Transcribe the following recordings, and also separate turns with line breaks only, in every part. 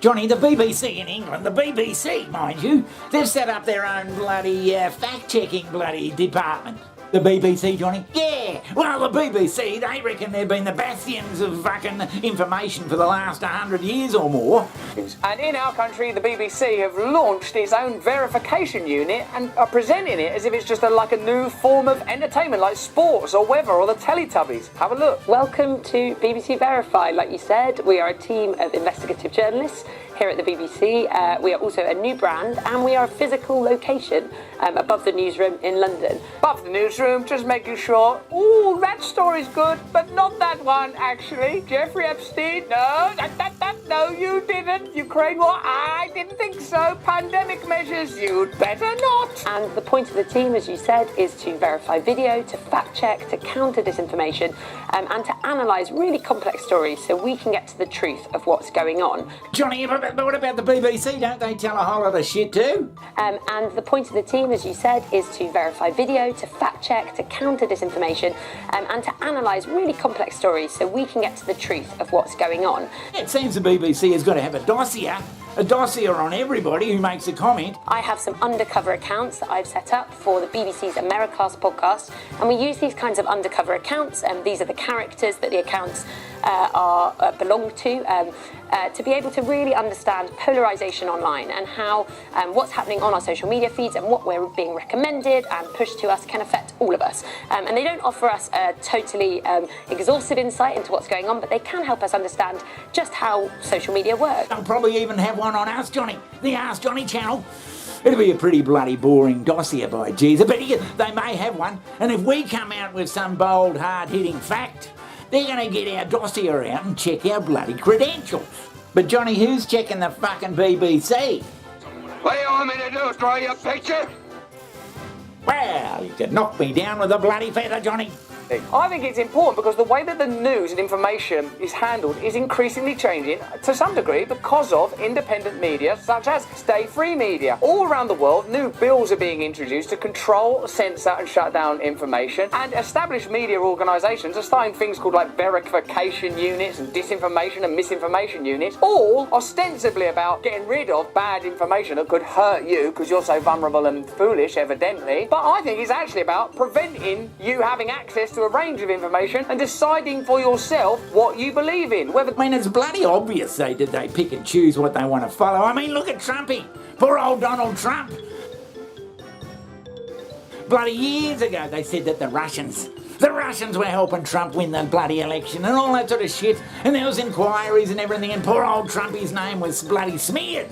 Johnny, the BBC in England, the BBC, mind you, they've set up their own bloody fact-checking bloody department. The BBC, Johnny? Yeah, well, the BBC, they reckon they've been the bastions of fucking information for the last 100 years or more.
And in our country, the BBC have launched its own verification unit and are presenting it as if it's just like a new form of entertainment, like sports or weather or the Teletubbies. Have a look.
Welcome to BBC Verify. Like you said, we are a team of investigative journalists here at the BBC. We are also a new brand, and we are a physical location above the newsroom in London.
Above the newsroom, just making sure, ooh, that story's good, but not that one, actually. Jeffrey Epstein, no, you didn't. Ukraine war, I didn't think so. Pandemic measures, you'd better not.
And the point of the team, as you said, is to verify video, to fact check, to counter disinformation, and to analyse really complex stories so we can get to the truth of what's going on.
Johnny, but what about the BBC? Don't they tell a whole lot of shit too?
And the point of the team, as you said, is to verify video, to fact check, to counter disinformation, and to analyse really complex stories so we can get to the truth of what's going on.
It seems the BBC has got to have a dossier on everybody who makes a comment.
I have some undercover accounts that I've set up for the BBC's Americast podcast, and we use these kinds of undercover accounts, and these are the characters that the accounts belong to be able to really understand polarisation online and how what's happening on our social media feeds and what we're being recommended and pushed to us can affect all of us. And they don't offer us a totally exhaustive insight into what's going on, but they can help us understand just how social media works.
They'll probably even have one on Ask Johnny, the Ask Johnny channel. It'll be a pretty bloody boring dossier by Jesus, but they may have one, and if we come out with some bold, hard-hitting fact, they're going to get our dossier out and check our bloody credentials. But Johnny, who's checking the fucking BBC?
What do you want me to do, draw you a picture?
Well, you could knock me down with a bloody feather, Johnny.
I think it's important because the way that the news and information is handled is increasingly changing to some degree because of independent media such as Stay Free Media. All around the world, new bills are being introduced to control, censor and shut down information, and established media organisations are starting things called like verification units and disinformation and misinformation units, all ostensibly about getting rid of bad information that could hurt you because you're so vulnerable and foolish, evidently. But I think it's actually about preventing you having access to a range of information and deciding for yourself what you believe in.
I mean, it's bloody obvious they pick and choose what they want to follow. I mean, look at Trumpy. Poor old Donald Trump. Bloody years ago they said that the Russians were helping Trump win the bloody election and all that sort of shit. And there was inquiries and everything, and poor old Trumpy's name was bloody smeared.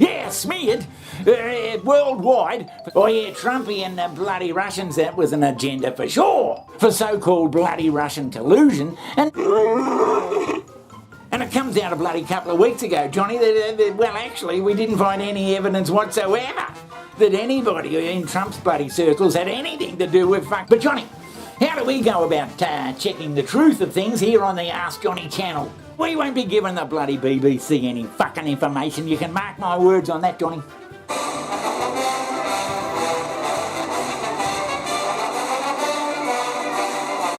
Yeah, smeared. Worldwide. Oh yeah, Trumpy and the bloody Russians, that was an agenda for sure. For so-called bloody Russian collusion. And it comes out a bloody couple of weeks ago, Johnny, well actually we didn't find any evidence whatsoever that anybody in Trump's bloody circles had anything to do with fuck. But Johnny, how do we go about checking the truth of things here on the Ask Johnny channel? We won't be giving the bloody BBC any fucking information. You can mark my words on that, Johnny.